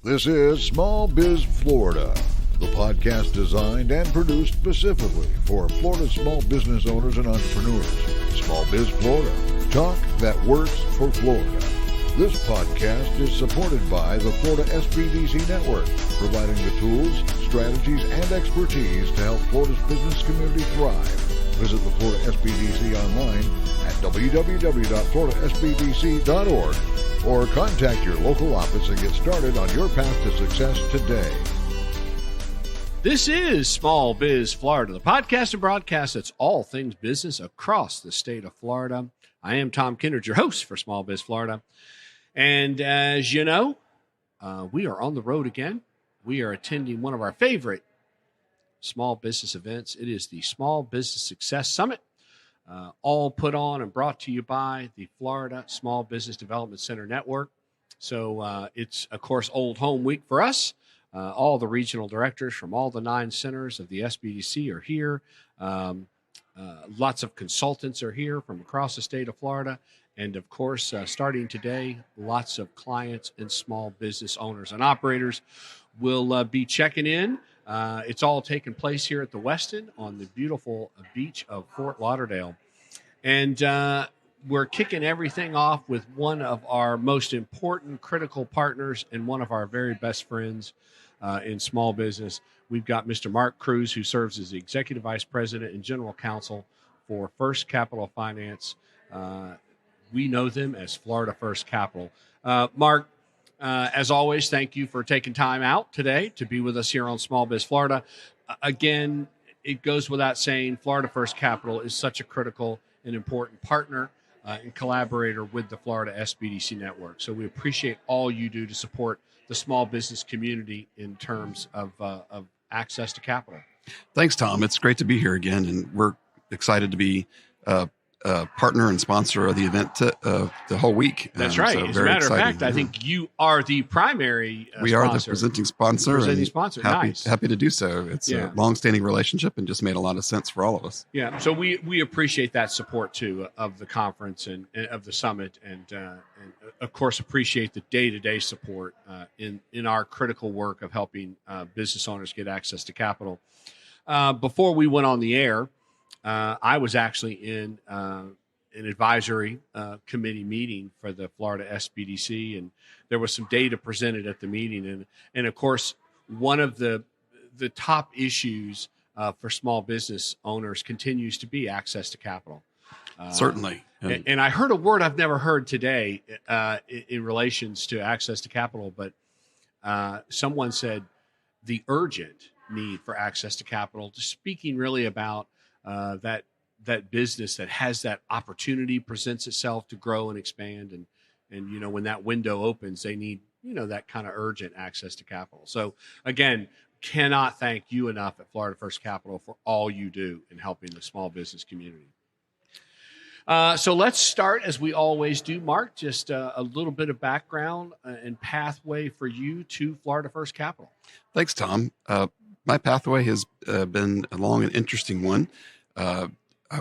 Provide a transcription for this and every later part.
This is Small Biz Florida, the podcast designed and produced specifically for Florida small business owners and entrepreneurs. Small Biz Florida, talk that works for Florida. This podcast is supported by the Florida SBDC Network, providing the tools, strategies, and expertise to help Florida's business community thrive. Visit the Florida SBDC online at www.floridasbdc.org or contact your local office and get started on your path to success today. This is Small Biz Florida, the podcast and broadcast that's all things business across the state of Florida. I am Tom Kindred, your host for Small Biz Florida. And as you know, we are on the road again. We are attending one of our favorite small business events. It is the Small Business Success Summit, all put on and brought to you by the Florida Small Business Development Center Network. So it's, of course, Old Home Week for us. All the regional directors from all the 9 centers of the SBDC are here. Lots of consultants are here from across the state of Florida. And, of course, starting today, lots of clients and small business owners and operators will be checking in. It's all taking place here at the Westin on the beautiful beach of Fort Lauderdale. And we're kicking everything off with one of our most important critical partners and one of our very best friends in small business. We've got Mr. Mark Kruse, who serves as the Executive Vice President and General Counsel for First Capital Finance. We know them as Florida First Capital. Mark, as always, thank you for taking time out today to be with us here on Small Biz Florida. Again, it goes without saying, Florida First Capital is such a critical and important partner and collaborator with the Florida SBDC Network. So we appreciate all you do to support the small business community in terms of access to capital. Thanks, Tom. It's great to be here again, and we're excited to be partner and sponsor of the event the whole week. That's right. So as a matter of fact, I think you are the primary we sponsor. are the presenting sponsor. Happy to do so. It's a long-standing relationship and just made a lot of sense for all of us. Yeah. So we appreciate that support too of the conference and of the summit, and of course appreciate the day-to-day support in our critical work of helping business owners get access to capital. Before we went on the air, I was actually in an advisory committee meeting for the Florida SBDC, and there was some data presented at the meeting. And of course, one of the top issues for small business owners continues to be access to capital. Certainly. And I heard a word I've never heard today in relations to access to capital, but someone said the urgent need for access to capital, speaking really about that business that has that opportunity presents itself to grow and expand. And when that window opens, they need, that kind of urgent access to capital. So again, cannot thank you enough at Florida First Capital for all you do in helping the small business community. So let's start, as we always do, Mark, just a little bit of background and pathway for you to Florida First Capital. Thanks, Tom. My pathway has been a long and interesting one. I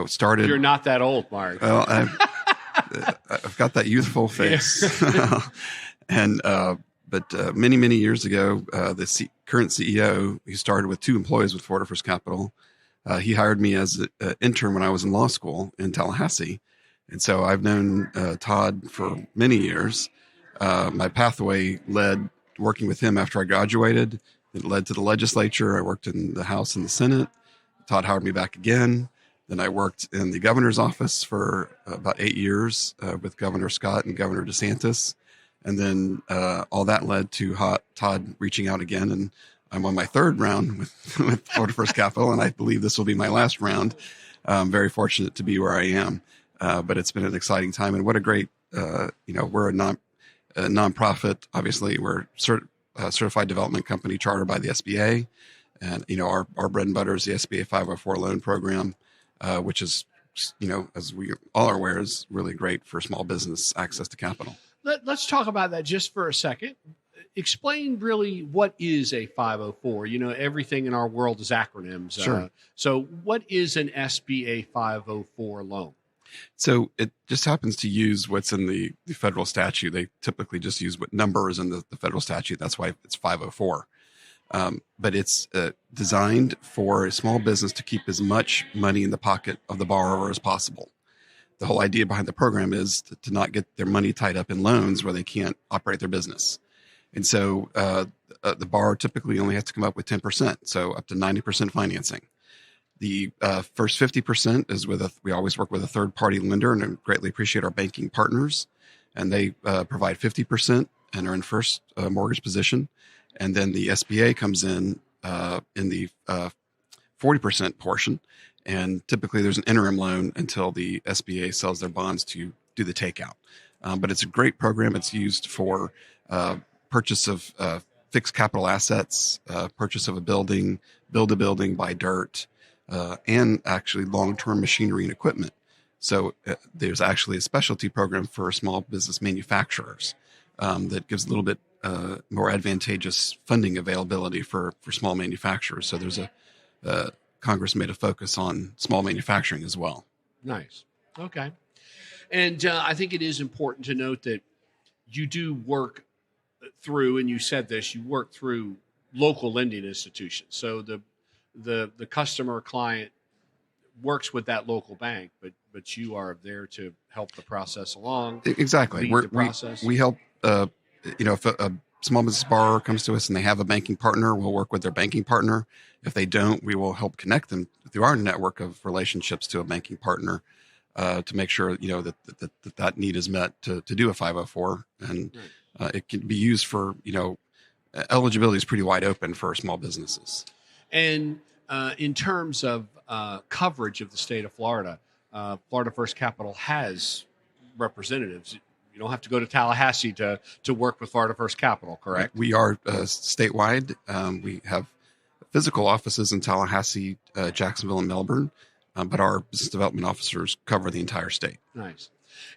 started. You're not that old, Mark. Well, I've got that youthful face. But many years ago, the current CEO, he started with 2 employees with Florida First Capital. He hired me as an intern when I was in law school in Tallahassee. And so I've known Todd for many years. My pathway led working with him after I graduated. It led to the legislature. I worked in the House and the Senate. Todd hired me back again. Then I worked in the governor's office for about 8 years with Governor Scott and Governor DeSantis. And then all that led to Todd reaching out again. And I'm on my 3rd round with Florida First Capital, and I believe this will be my last round. I'm very fortunate to be where I am. But it's been an exciting time. And what a great, we're a nonprofit. Obviously, we're certified development company chartered by the SBA. And, our bread and butter is the SBA 504 loan program, which is, as we all are aware, is really great for small business access to capital. Let's talk about that just for a second. Explain really what is a 504. Everything in our world is acronyms. Sure. So what is an SBA 504 loan? So it just happens to use what's in the federal statute. They typically just use what number is in the federal statute. That's why it's 504. But it's designed for a small business to keep as much money in the pocket of the borrower as possible. The whole idea behind the program is to not get their money tied up in loans where they can't operate their business. And so the borrower typically only has to come up with 10%, so up to 90% financing. The first 50% is we always work with a third-party lender, and I greatly appreciate our banking partners. And they provide 50% and are in first mortgage position. And then the SBA comes in the 40% portion. And typically there's an interim loan until the SBA sells their bonds to do the takeout. But it's a great program. It's used for purchase of fixed capital assets, purchase of a building, build a building, buy dirt, and actually long-term machinery and equipment. So there's actually a specialty program for small business manufacturers that gives a little bit more advantageous funding availability for small manufacturers. So there's Congress made a focus on small manufacturing as well. Nice. Okay. And I think it is important to note that you do work through, and you said this, you work through local lending institutions. So the customer client works with that local bank, but you are there to help the process along. Exactly. We help, if a small business borrower comes to us and they have a banking partner, we'll work with their banking partner. If they don't, we will help connect them through our network of relationships to a banking partner to make sure, that need is met to do a 504. And it can be used for, eligibility is pretty wide open for small businesses. And in terms of coverage of the state of Florida, Florida First Capital has representatives. You don't have to go to Tallahassee to work with Florida First Capital, correct? We are statewide. We have physical offices in Tallahassee, Jacksonville, and Melbourne, but our business development officers cover the entire state. Nice.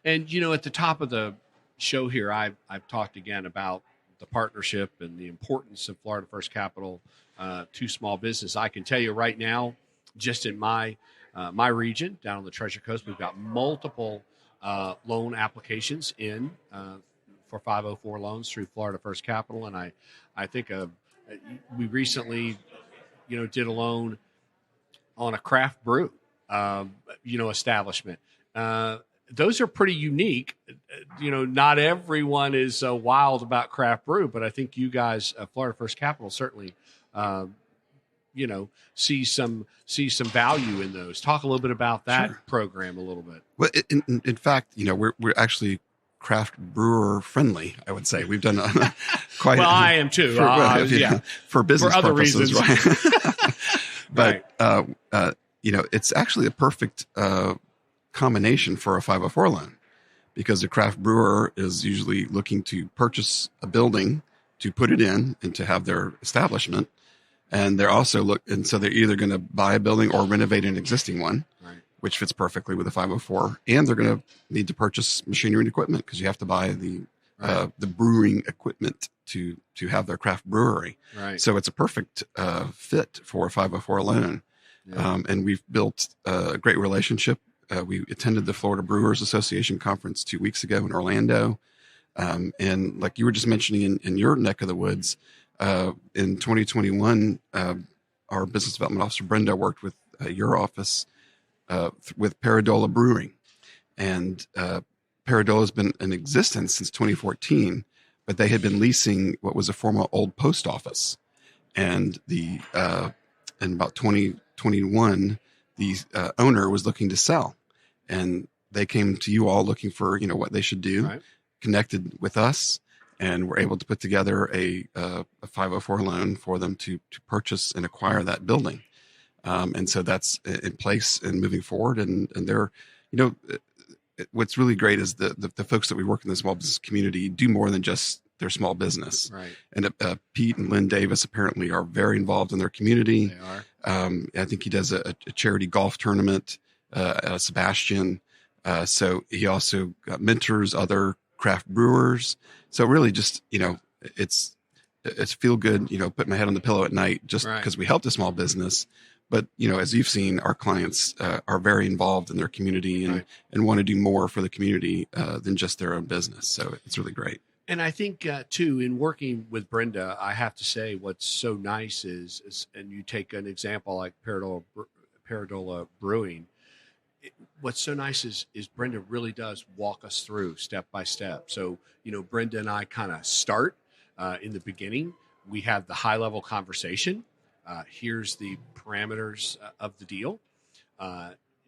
And, at the top of the show here, I've talked again about the partnership and the importance of Florida First Capital to small business. I can tell you right now, just in my region down on the Treasure Coast, we've got multiple loan applications in for 504 loans through Florida First Capital. And I think we recently, did a loan on a craft brew, establishment. Those are pretty unique. Not everyone is wild about craft brew, but I think you guys, Florida First Capital, certainly, see some value in those. Talk a little bit about that program a little bit. Well, in fact, we're actually craft brewer friendly. I would say we've done quite. Well, I am too. For business for other purposes, reasons, right? But it's actually a perfect combination for a 504 loan, because a craft brewer is usually looking to purchase a building to put it in and to have their establishment. And they're also so they're either going to buy a building or renovate an existing one, right, which fits perfectly with a 504. And they're going to need to purchase machinery and equipment, because you have to buy the brewing equipment to have their craft brewery. Right. So it's a perfect fit for a 504 loan. Yeah. And we've built a great relationship. We attended the Florida Brewers Association conference 2 weeks ago in Orlando. And like you were just mentioning in your neck of the woods, in 2021, our business development officer, Brenda, worked with your office with Paradola Brewing. And Paradola has been in existence since 2014, but they had been leasing what was a former old post office. And in about 2021, the owner was looking to sell. And they came to you all looking for, what they should do, right, connected with us, and were able to put together a 504 loan for them to purchase and acquire that building. And so that's in place and moving forward. And they're, what's really great is the folks that we work in the small business community do more than just their small business. Right. And Pete and Lynn Davis apparently are very involved in their community. They are. I think he does a charity golf tournament, Sebastian. So he also mentors other craft brewers. So really just, it's feel good, putting my head on the pillow at night just because we helped a small business. But, as you've seen, our clients are very involved in their community and want to do more for the community than just their own business. So it's really great. And I think, too, in working with Brenda, I have to say what's so nice is and you take an example like Paradola Brewing, what's so nice is Brenda really does walk us through step by step. So, Brenda and I kind of start in the beginning. We have the high level conversation. Here's the parameters of the deal.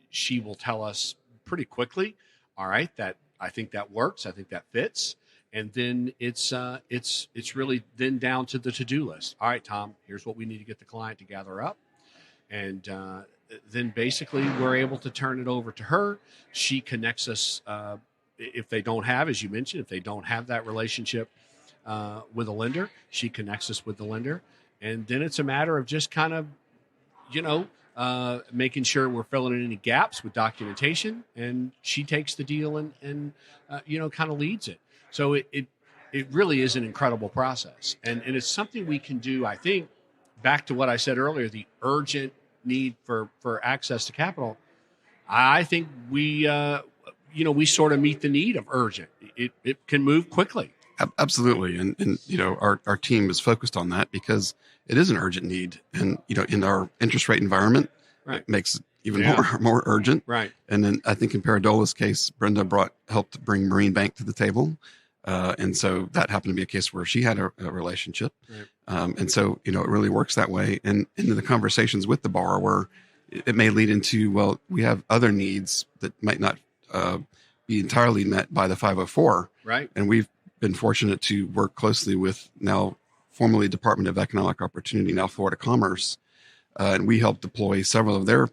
She will tell us pretty quickly, all right, that I think that works. I think that fits. And then it's really then down to the to-do list. All right, Tom, here's what we need to get the client to gather up. And then basically we're able to turn it over to her. She connects us. If they don't have, as you mentioned, if they don't have that relationship with a lender, she connects us with the lender. And then it's a matter of just kind of, making sure we're filling in any gaps with documentation. And she takes the deal and kind of leads it. So it really is an incredible process. And it's something we can do, I think, back to what I said earlier, the urgent need for access to capital. I think we sort of meet the need of urgent. It can move quickly. Absolutely. And our team is focused on that because it is an urgent need. And, in our interest rate environment, it makes it even more urgent. Right. And then I think in Paradola's case, Brenda helped bring Marine Bank to the table. And so that happened to be a case where she had a relationship. Right. And so, it really works that way. And in the conversations with the borrower, it may lead into, well, we have other needs that might not be entirely met by the 504. Right. And we've been fortunate to work closely with now formerly Department of Economic Opportunity, now Florida Commerce. And we help deploy several of their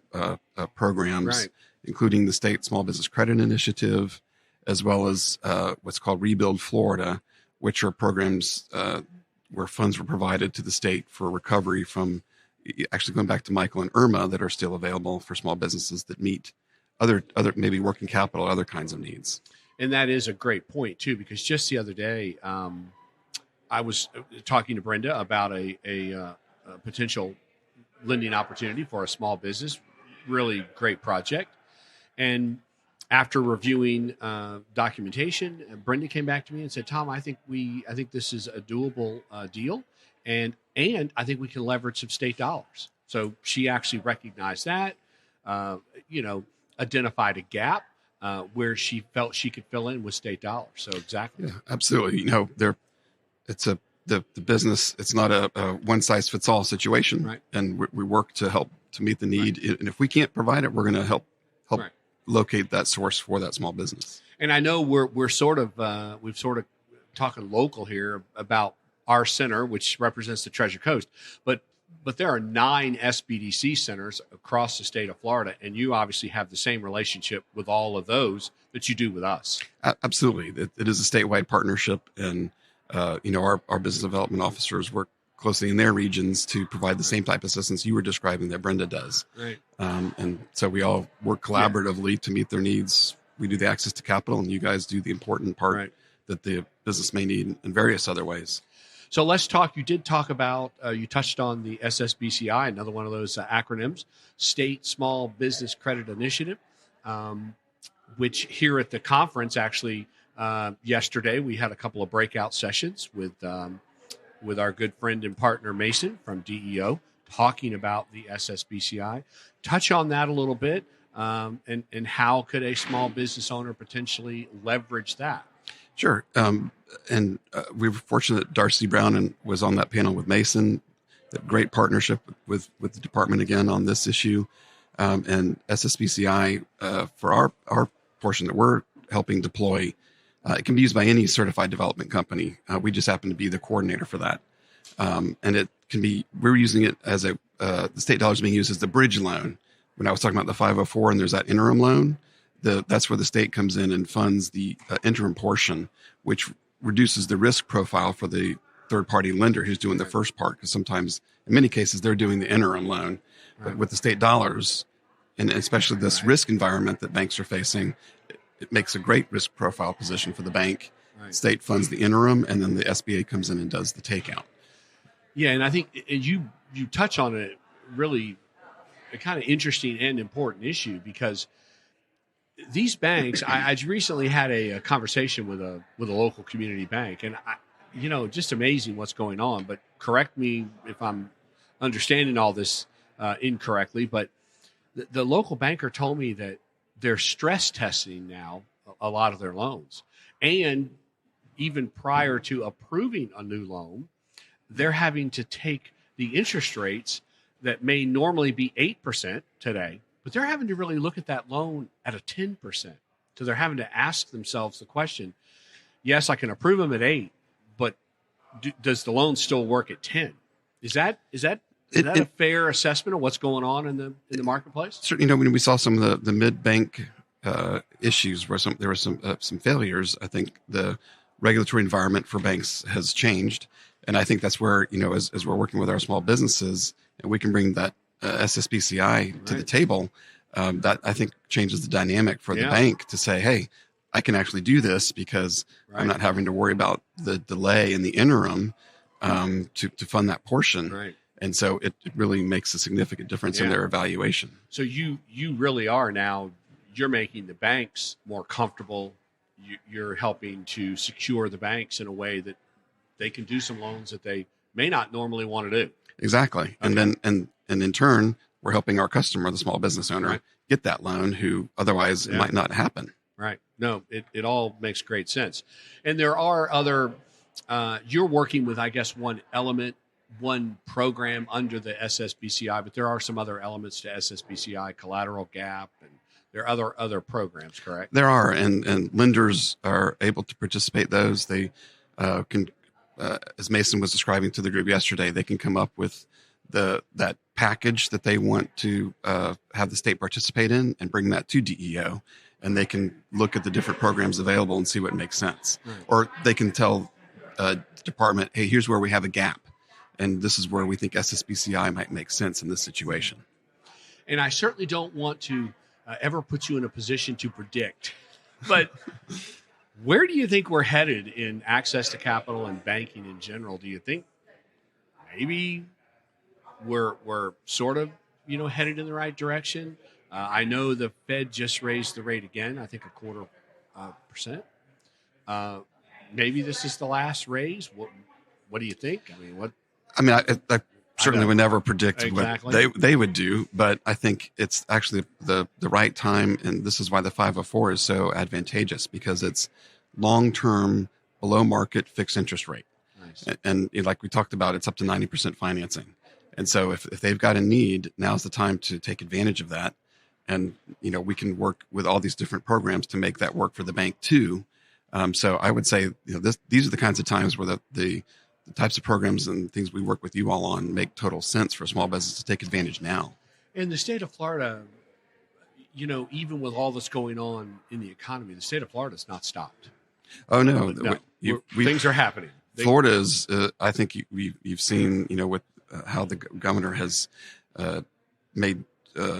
programs, including the State Small Business Credit Initiative, as well as what's called Rebuild Florida, which are programs where funds were provided to the state for recovery from, actually going back to Michael and Irma, that are still available for small businesses that meet other maybe working capital, other kinds of needs. And that is a great point, too, because just the other day, I was talking to Brenda about a potential lending opportunity for a small business, really great project. And after reviewing documentation, Brenda came back to me and said, Tom, I think this is a doable deal. And I think we can leverage some state dollars. So she actually recognized that, identified a gap where she felt she could fill in with state dollars. So exactly. Yeah, absolutely. The business, it's not a one size fits all situation. Right. And we work to help to meet the need. Right. And if we can't provide it, we're going to help locate that source for that small business. And I know we've sort of talking local here about our center, which represents the Treasure Coast, but there are 9 SBDC centers across the state of Florida, and you obviously have the same relationship with all of those that you do with us. Absolutely. It is a statewide partnership, and our business development officers work closely in their regions to provide the same type of assistance you were describing that Brenda does. Right. And so we all work collaboratively to meet their needs. We do the access to capital, and you guys do the important part that the business may need in various other ways. So let's talk. You did talk about, you touched on the SSBCI, another one of those acronyms, State Small Business Credit Initiative, which here at the conference, actually, yesterday, we had a couple of breakout sessions with our good friend and partner, Mason from DEO, talking about the SSBCI. Touch on that a little bit, and how could a small business owner potentially leverage that? Sure. And we were fortunate that Darcy Brown was on that panel with Mason. The great partnership with the department again on this issue. And SSBCI, for our portion that we're helping deploy, it can be used by any certified development company. We just happen to be the coordinator for that. And it can be, we're using it as the state dollars being used as the bridge loan. When I was talking about the 504 and there's that interim loan, that's where the state comes in and funds the interim portion, which reduces the risk profile for the third-party lender who's doing the first part. Because sometimes, in many cases, they're doing the interim loan. But with the state dollars, and especially this risk environment that banks are facing, it makes a great risk profile position for the bank. State funds the interim, and then the SBA comes in and does the takeout. Yeah, and I think you touch on it really a kind of interesting and important issue because these banks, I recently had a conversation with a local community bank, and just amazing what's going on. But correct me if I'm understanding all this incorrectly. But the local banker told me that they're stress testing now a lot of their loans, and even prior to approving a new loan, they're having to take the interest rates that may normally be 8% today. But they're having to really look at that loan at a 10%. So they're having to ask themselves the question, yes, I can approve them at 8, but does the loan still work at 10? Is that a fair assessment of what's going on in the marketplace? Certainly, when we saw some of the mid-bank issues where there were some failures, I think the regulatory environment for banks has changed. And I think that's where, as we're working with our small businesses and we can bring that SSBCI to the table, that I think changes the dynamic for the bank to say, hey, I can actually do this because I'm not having to worry about the delay in the interim to fund that portion. Right. And so it really makes a significant difference in their evaluation. So you really are now, you're making the banks more comfortable. You're helping to secure the banks in a way that they can do some loans that they may not normally want to do. Exactly. Okay. And in turn, we're helping our customer, the small business owner, get that loan who otherwise it might not happen. Right. No, it all makes great sense. And there are other, you're working with, I guess, one program under the SSBCI, but there are some other elements to SSBCI, collateral gap, and there are other programs, correct? There are, and lenders are able to participate those. They can, as Mason was describing to the group yesterday, they can come up with that package that they want to have the state participate in and bring that to DEO, and they can look at the different programs available and see what makes sense. Right. Or they can tell the department, hey, here's where we have a gap, and this is where we think SSBCI might make sense in this situation. And I certainly don't want to ever put you in a position to predict, but where do you think we're headed in access to capital and banking in general? Do you think maybe we're sort of, headed in the right direction? I know the Fed just raised the rate again, I think 0.25%. Maybe this is the last raise. What do you think? I certainly would never predict what they would do, but I think it's actually the right time, and this is why the 504 is so advantageous, because it's long-term, below-market fixed interest rate. Nice. And like we talked about, it's up to 90% financing. And so if they've got a need, now's the time to take advantage of that. And, we can work with all these different programs to make that work for the bank too. So I would say, these are the kinds of times where the types of programs and things we work with you all on make total sense for small business to take advantage now. In the state of Florida, even with all that's going on in the economy, the state of Florida has not stopped. Oh, no. Things are happening. Florida is, I think you've seen, with how the governor has made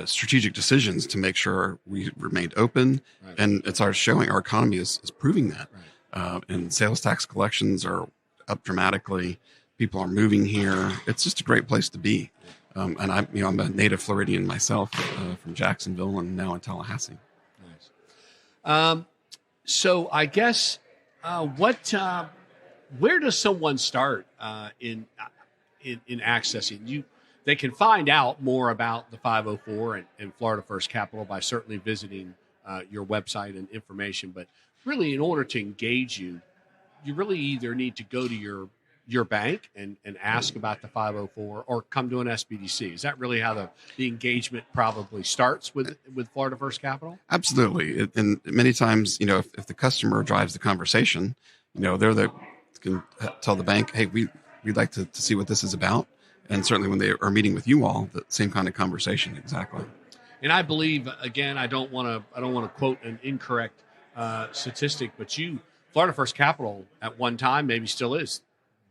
strategic decisions to make sure we remained open. Right. And it's our economy is proving that. Right. And sales tax collections are up dramatically. People are moving here. It's just a great place to be. And I'm a native Floridian myself, from Jacksonville and now in Tallahassee. Nice. So I guess where does someone start in accessing? They can find out more about the 504 and Florida First Capital by certainly visiting your website and information. But really, in order to engage you really either need to go to your bank and ask about the 504 or come to an SBDC. Is that really how the engagement probably starts with Florida First Capital? Absolutely. And many times, if the customer drives the conversation, can tell the bank, hey, we'd like to see what this is about. And certainly when they are meeting with you all, the same kind of conversation. Exactly. And I believe, again, I don't want to quote an incorrect statistic, but Florida First Capital at one time maybe still is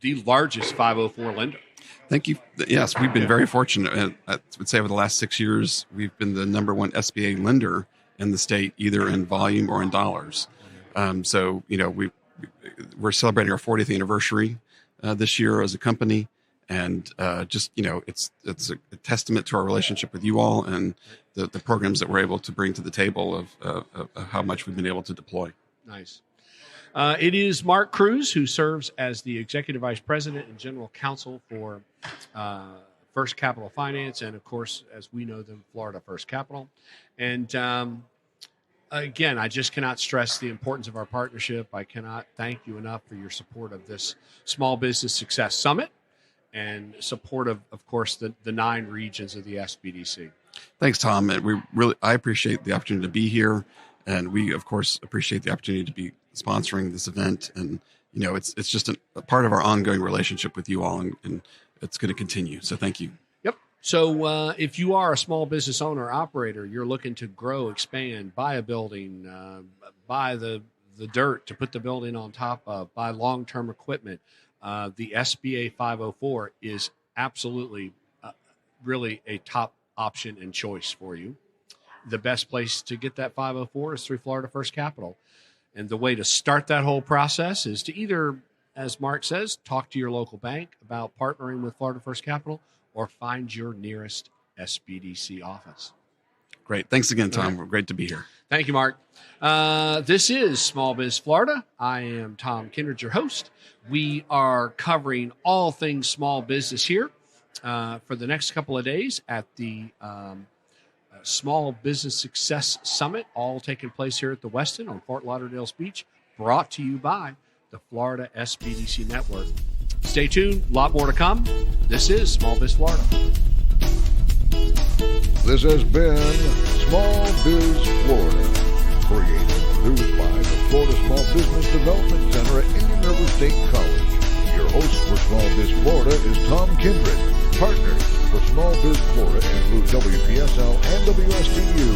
the largest 504 lender. Thank you. Yes, we've been very fortunate. I would say over the last 6 years, we've been the number one SBA lender in the state, either in volume or in dollars. So, we're celebrating our 40th anniversary this year as a company. And just, it's a testament to our relationship with you all and the programs that we're able to bring to the table of how much we've been able to deploy. Nice. It is Mark Kruse, who serves as the Executive Vice President and General Counsel for First Capital Finance, and of course, as we know them, Florida First Capital. And again, I just cannot stress the importance of our partnership. I cannot thank you enough for your support of this Small Business Success Summit and support of course, the 9 regions of the SBDC. Thanks, Tom. And I appreciate the opportunity to be here, and we, of course, appreciate the opportunity to be sponsoring this event. And it's just a part of our ongoing relationship with you all, and it's going to continue. So thank you. Yep. So if you are a small business owner or operator, you're looking to grow, expand, buy a building, buy the dirt to put the building on top of, buy long-term equipment, the SBA 504 is absolutely really a top option and choice for you. The best place to get that 504 is through Florida First Capital. And the way to start that whole process is to either, as Mark says, talk to your local bank about partnering with Florida First Capital or find your nearest SBDC office. Great. Thanks again, Tom. Right. Great to be here. Thank you, Mark. This is Small Biz Florida. I am Tom Kindred, your host. We are covering all things small business here for the next couple of days at the Small Business Success Summit, all taking place here at the Westin on Fort Lauderdale's beach, brought to you by the Florida SBDC Network. Stay tuned. A lot more to come. This is Small Biz Florida. This has been Small Biz Florida, created and produced by the Florida Small Business Development Center at Indian River State College. Your host for Small Biz Florida is Tom Kindred. Partners for Small Biz Florida include WPSL and WSTU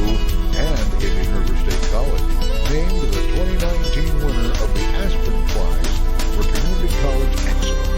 and Indian River State College, named the 2019 winner of the Aspen Prize for Community College Excellence.